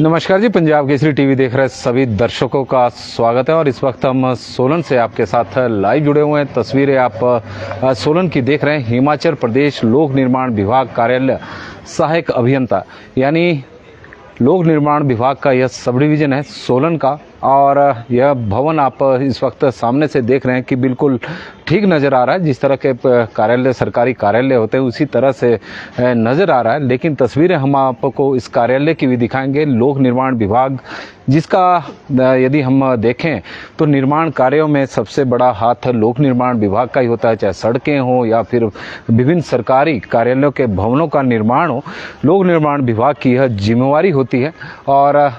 नमस्कार जी, पंजाब केसरी टीवी देख रहे सभी दर्शकों का स्वागत है। और इस वक्त हम सोलन से आपके साथ लाइव जुड़े हुए हैं। तस्वीरें आप सोलन की देख रहे हैं। हिमाचल प्रदेश लोक निर्माण विभाग कार्यालय सहायक अभियंता यानी लोक निर्माण विभाग का यह सब डिवीज़न है सोलन का। और यह भवन आप इस वक्त सामने से देख रहे हैं कि बिल्कुल ठीक नज़र आ रहा है। जिस तरह के कार्यालय सरकारी कार्यालय होते हैं उसी तरह से नज़र आ रहा है। लेकिन तस्वीरें हम आपको इस कार्यालय की भी दिखाएंगे। लोक निर्माण विभाग जिसका यदि हम देखें तो निर्माण कार्यों में सबसे बड़ा हाथ लोक निर्माण विभाग का ही होता है। चाहे सड़कें हों या फिर विभिन्न सरकारी कार्यालयों के भवनों का निर्माण हो, लोक निर्माण विभाग की यह जिम्मेवारी होती है। और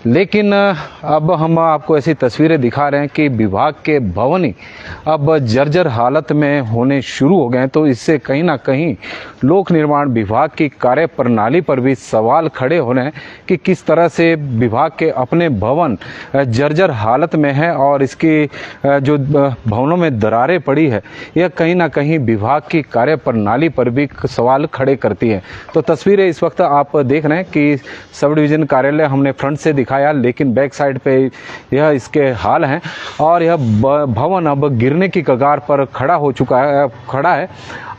लेकिन अब हम आपको ऐसी तस्वीरें दिखा रहे हैं कि विभाग के भवन ही अब जर्जर हालत में होने शुरू हो गए हैं। तो इससे कहीं ना कहीं लोक निर्माण विभाग की कार्य प्रणाली पर भी सवाल खड़े हो रहे हैं कि किस तरह से विभाग के अपने भवन जर्जर हालत में है और इसकी जो भवनों में दरारें पड़ी है, यह कहीं ना कहीं विभाग की कार्य प्रणाली पर भी सवाल खड़े करती है। तो तस्वीरें इस वक्त आप देख रहे हैं कि सब डिवीज़न कार्यालय हमने फ्रंट से दिखाया, लेकिन बैक साइड पे यह इसके हाल हैं। और यह भवन अब गिरने की कगार पर खड़ा है।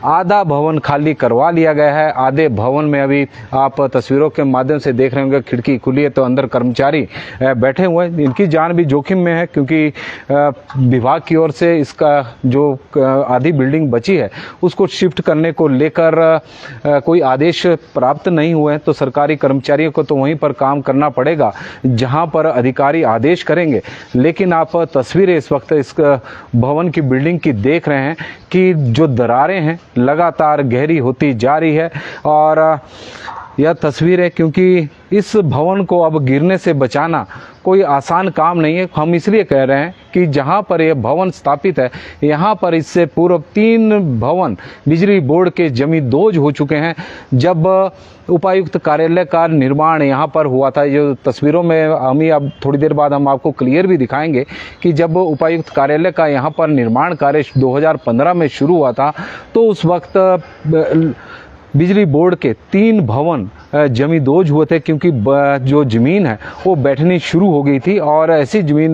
आधा भवन खाली करवा लिया गया है। आधे भवन में अभी आप तस्वीरों के माध्यम से देख रहे होंगे, खिड़की खुली है तो अंदर कर्मचारी बैठे हुए हैं। इनकी जान भी जोखिम में है क्योंकि विभाग की ओर से इसका जो आधी बिल्डिंग बची है उसको शिफ्ट करने को लेकर कोई आदेश प्राप्त नहीं हुए हैं। तो सरकारी कर्मचारियों को तो वहीं पर काम करना पड़ेगा जहां पर अधिकारी आदेश करेंगे। लेकिन आप तस्वीरें इस वक्त इस भवन की बिल्डिंग की देख रहे हैं कि जो दरारें हैं लगातार गहरी होती जा रही है। और यह तस्वीर है क्योंकि इस भवन को अब गिरने से बचाना कोई आसान काम नहीं है। हम इसलिए कह रहे हैं कि जहां पर यह भवन स्थापित है यहां पर इससे पूर्व 3 भवन बिजली बोर्ड के जमींदोज हो चुके हैं। जब उपायुक्त कार्यालय का निर्माण यहां पर हुआ था, जो तस्वीरों में अब थोड़ी देर बाद हम आपको क्लियर भी दिखाएंगे कि जब उपायुक्त कार्यालय का यहां पर निर्माण कार्य 2015 में शुरू हुआ था तो उस वक्त बिजली बोर्ड के 3 भवन जमींदोज हुए थे क्योंकि जो ज़मीन है वो बैठनी शुरू हो गई थी। और ऐसी ज़मीन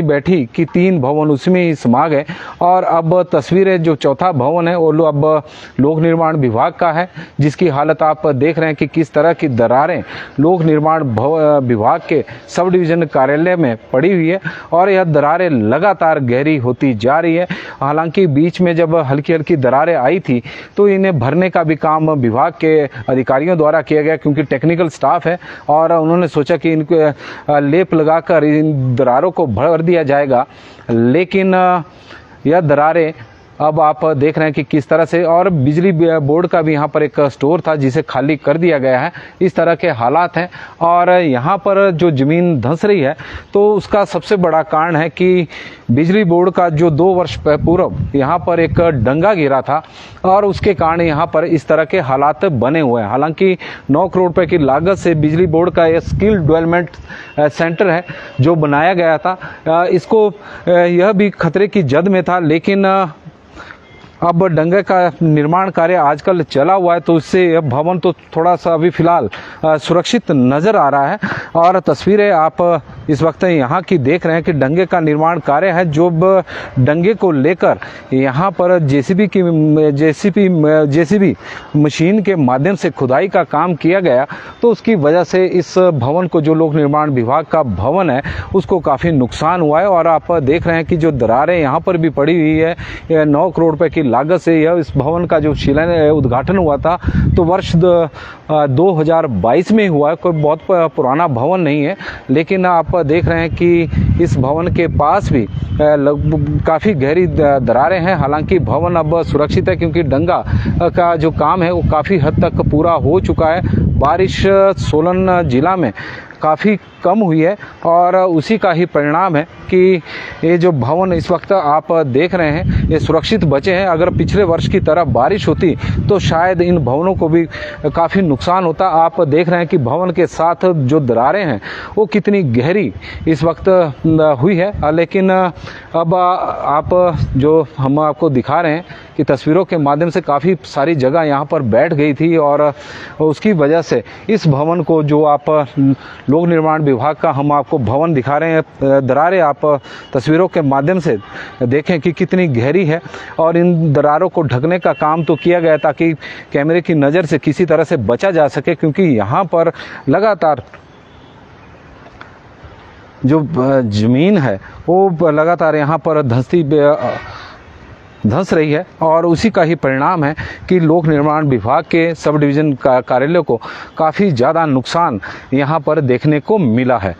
बैठी कि 3 भवन उसमें ही समा गए। और अब तस्वीरें जो चौथा भवन है वो अब लोक निर्माण विभाग का है, जिसकी हालत आप देख रहे हैं कि किस तरह की दरारें लोक निर्माण विभाग के सब डिवीज़न कार्यालय में पड़ी हुई है। और यह दरारें लगातार गहरी होती जा रही है। हालांकि बीच में जब हल्की हल्की दरारें आई थी तो इन्हें भरने का भी काम विभाग के अधिकारियों द्वारा किया गया क्योंकि टेक्निकल स्टाफ है और उन्होंने सोचा कि इनको लेप लगाकर इन दरारों को भर दिया जाएगा। लेकिन यह दरारें अब आप देख रहे हैं कि किस तरह से, और बिजली बोर्ड का भी यहाँ पर एक स्टोर था जिसे खाली कर दिया गया है। इस तरह के हालात हैं। और यहाँ पर जो ज़मीन धंस रही है तो उसका सबसे बड़ा कारण है कि बिजली बोर्ड का जो 2 वर्ष पूर्व यहाँ पर एक डंगा गिरा था और उसके कारण यहाँ पर इस तरह के हालात बने हुए हैं। हालांकि 9 करोड़ रुपए की लागत से बिजली बोर्ड का यह स्किल डेवलपमेंट सेंटर है जो बनाया गया था, इसको यह भी खतरे की जद में था। लेकिन अब डंगे का निर्माण कार्य आजकल चला हुआ है तो उससे यह भवन तो थोड़ा सा अभी फिलहाल सुरक्षित नज़र आ रहा है। और तस्वीरें आप इस वक्त यहाँ की देख रहे हैं कि डंगे का निर्माण कार्य है। जो डंगे को लेकर यहाँ पर जेसीबी मशीन के माध्यम से खुदाई का काम किया गया तो उसकी वजह से इस भवन को, जो लोक निर्माण विभाग का भवन है, उसको काफ़ी नुकसान हुआ है। और आप देख रहे हैं कि जो दरारें यहाँ पर भी पड़ी हुई है, 9 करोड़ रुपए की लागत से यह इस भवन का जो उद्घाटन हुआ था तो वर्ष 2022 में हुआ है। कोई बहुत पुराना भवन नहीं है। लेकिन आप देख रहे हैं कि इस भवन के पास भी काफ़ी गहरी दरारें हैं। हालांकि भवन अब सुरक्षित है क्योंकि डंगा का जो काम है वो काफ़ी हद तक पूरा हो चुका है। बारिश सोलन जिला में काफ़ी कम हुई है और उसी का ही परिणाम है कि ये जो भवन इस वक्त आप देख रहे हैं ये सुरक्षित बचे हैं। अगर पिछले वर्ष की तरह बारिश होती तो शायद इन भवनों को भी काफ़ी नुकसान होता। आप देख रहे हैं कि भवन के साथ जो दरारें हैं वो कितनी गहरी इस वक्त हुई है। लेकिन अब आप जो हम आपको दिखा रहे हैं कि तस्वीरों के माध्यम से काफ़ी सारी जगह यहाँ पर बैठ गई थी और उसकी वजह से इस भवन को जो आप लोक निर्माण विभाग का हम आपको भवन दिखा रहे हैं, दरारें आप तस्वीरों के माध्यम से देखें कि कितनी गहरी है। और इन दरारों को ढकने का काम तो किया गया ताकि कैमरे की नज़र से किसी तरह से बचा जा सके, क्योंकि यहाँ पर लगातार जो ज़मीन है वो लगातार यहाँ पर धंस रही है और उसी का ही परिणाम है कि लोक निर्माण विभाग के सब डिवीज़न कार्यालय को काफ़ी ज़्यादा नुकसान यहाँ पर देखने को मिला है।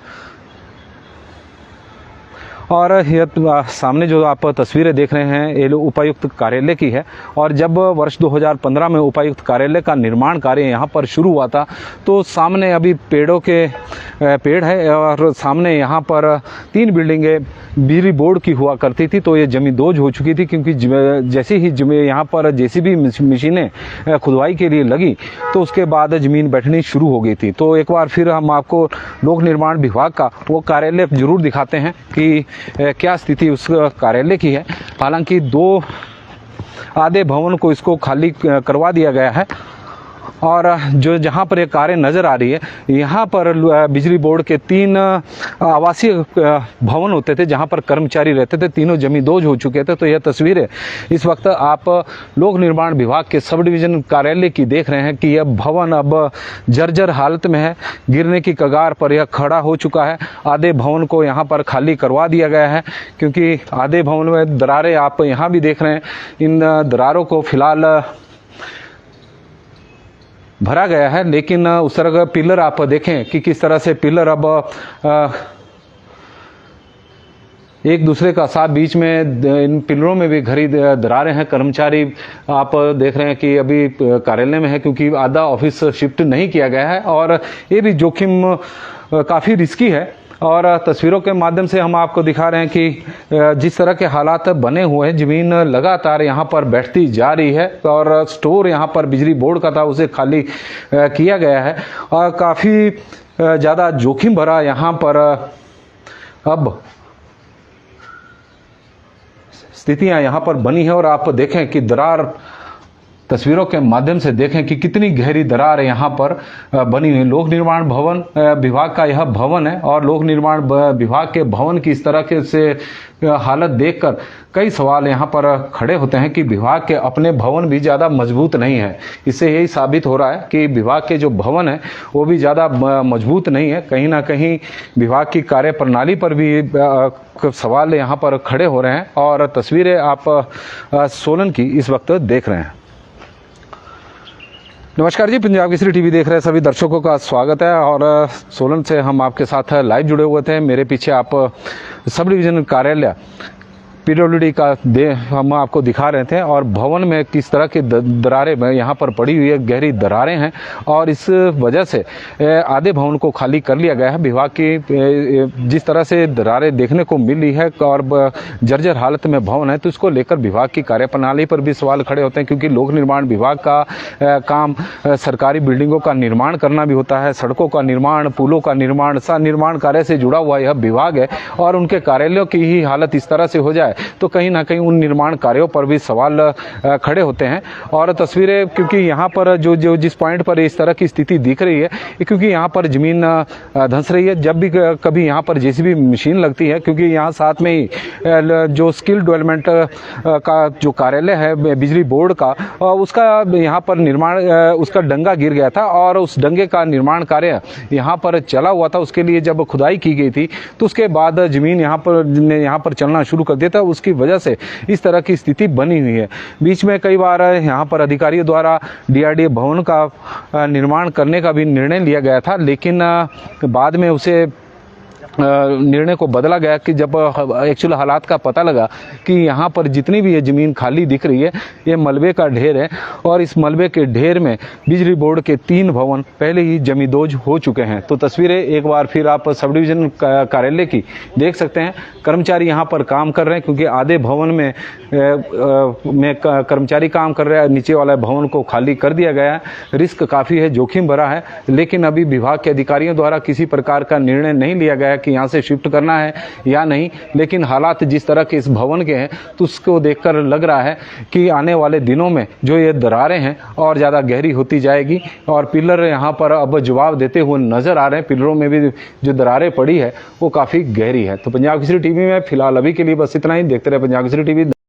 और यह सामने जो आप तस्वीरें देख रहे हैं ये उपायुक्त कार्यालय की है। और जब वर्ष 2015 में उपायुक्त कार्यालय का निर्माण कार्य यहाँ पर शुरू हुआ था तो सामने अभी पेड़ है और सामने यहाँ पर 3 बिल्डिंगें बिजली बोर्ड की हुआ करती थी। तो ये जमींदोज हो चुकी थी, क्योंकि जैसे ही यहाँ पर जेसीबी मशीनें खुदवाई के लिए लगी तो उसके बाद ज़मीन बैठनी शुरू हो गई थी। तो एक बार फिर हम आपको लोक निर्माण विभाग का वो कार्यालय जरूर दिखाते हैं कि क्या स्थिति उस कार्यालय की है। हालांकि 2 आधे भवन को इसको खाली करवा दिया गया है और जो जहाँ पर ये कारें नज़र आ रही है यहाँ पर बिजली बोर्ड के 3 आवासीय भवन होते थे जहाँ पर कर्मचारी रहते थे, तीनों जमींदोज हो चुके थे। तो यह तस्वीरें इस वक्त आप लोक निर्माण विभाग के सब डिवीज़न कार्यालय की देख रहे हैं कि यह भवन अब जर्जर हालत में है, गिरने की कगार पर यह खड़ा हो चुका है। आधे भवन को यहाँ पर खाली करवा दिया गया है क्योंकि आधे भवन में दरारें आप यहाँ भी देख रहे हैं। इन दरारों को फिलहाल भरा गया है, लेकिन उस तरह का पिलर आप देखें कि किस तरह से पिलर अब एक दूसरे का साथ बीच में इन पिलरों में भी घरी दरारें हैं। कर्मचारी आप देख रहे हैं कि अभी कार्यालय में है क्योंकि आधा ऑफिस शिफ्ट नहीं किया गया है और ये भी जोखिम काफ़ी रिस्की है। और तस्वीरों के माध्यम से हम आपको दिखा रहे हैं कि जिस तरह के हालात बने हुए हैं, ज़मीन लगातार यहाँ पर बैठती जा रही है और स्टोर यहाँ पर बिजली बोर्ड का था उसे खाली किया गया है और काफ़ी ज़्यादा जोखिम भरा यहाँ पर अब स्थितियाँ यहाँ पर बनी है। और आप देखें कि दरार तस्वीरों के माध्यम से देखें कि कितनी गहरी दरार यहाँ पर बनी हुई। लोक निर्माण भवन विभाग का यह भवन है और लोक निर्माण विभाग के भवन की इस तरह के से हालत देखकर कई सवाल यहाँ पर खड़े होते हैं कि विभाग के अपने भवन भी ज़्यादा मजबूत नहीं है। इससे यही साबित हो रहा है कि विभाग के जो भवन है वो भी ज़्यादा मजबूत नहीं है। कहीं ना कहीं विभाग की कार्य प्रणाली पर भी सवाल यहाँ पर खड़े हो रहे हैं। और तस्वीरें आप सोलन की इस वक्त देख रहे हैं। नमस्कार जी, पंजाब केसरी टीवी देख रहे हैं सभी दर्शकों का स्वागत है। और सोलन से हम आपके साथ लाइव जुड़े हुए थे। मेरे पीछे आप सब डिवीज़न कार्यालय पीडब्ल्यूडी का हम आपको दिखा रहे थे और भवन में किस तरह की दरारें यहाँ पर पड़ी हुई है, गहरी दरारें हैं और इस वजह से आधे भवन को खाली कर लिया गया है। विभाग की जिस तरह से दरारें देखने को मिल रही है और जर्जर हालत में भवन है तो इसको लेकर विभाग की कार्यप्रणाली पर भी सवाल खड़े होते हैं, क्योंकि लोक निर्माण विभाग का काम सरकारी बिल्डिंगों का निर्माण करना भी होता है, सड़कों का निर्माण, पुलों का निर्माण, निर्माण कार्य से जुड़ा हुआ यह विभाग है। और उनके कार्यालयों की ही हालत इस तरह से हो जाए तो कहीं ना कहीं उन निर्माण कार्यों पर भी सवाल खड़े होते हैं। और तस्वीरें क्योंकि यहाँ पर जो जिस पॉइंट पर इस तरह की स्थिति दिख रही है क्योंकि यहाँ पर ज़मीन धंस रही है। जब भी कभी यहाँ पर जेसीबी मशीन लगती है, क्योंकि यहाँ साथ में ही जो स्किल डेवलपमेंट का जो कार्यालय है बिजली बोर्ड का, उसका यहाँ पर निर्माण उसका डंगा गिर गया था और उस डंगे का निर्माण कार्य यहाँ पर चला हुआ था। उसके लिए जब खुदाई की गई थी तो उसके बाद ज़मीन यहाँ पर चलना शुरू कर दिया था। उसकी वजह से इस तरह की स्थिति बनी हुई है। बीच में कई बार यहाँ पर अधिकारियों द्वारा डीआरडीए भवन का निर्माण करने का भी निर्णय लिया गया था, लेकिन बाद में उसे निर्णय को बदला गया कि जब एक्चुअल हालात का पता लगा कि यहाँ पर जितनी भी ये ज़मीन खाली दिख रही है ये मलबे का ढेर है और इस मलबे के ढेर में बिजली बोर्ड के 3 भवन पहले ही जमींदोज हो चुके हैं। तो तस्वीरें एक बार फिर आप सब डिवीज़न कार्यालय की देख सकते हैं। कर्मचारी यहाँ पर काम कर रहे हैं क्योंकि आधे भवन में कर्मचारी काम कर रहे हैं, नीचे वाला भवन को खाली कर दिया गया है। रिस्क काफ़ी है, जोखिम भरा है, लेकिन अभी विभाग के अधिकारियों द्वारा किसी प्रकार का निर्णय नहीं लिया गया कि यहाँ से शिफ्ट करना है या नहीं। लेकिन हालात जिस तरह के इस भवन के हैं तो उसको देखकर लग रहा है कि आने वाले दिनों में जो ये दरारें हैं और ज़्यादा गहरी होती जाएगी और पिलर यहाँ पर अब जवाब देते हुए नजर आ रहे हैं। पिलरों में भी जो दरारें पड़ी है वो काफ़ी गहरी है। तो पंजाब केसरी टीवी में फिलहाल अभी के लिए बस इतना ही। देखते रहे पंजाब केसरी टीवी।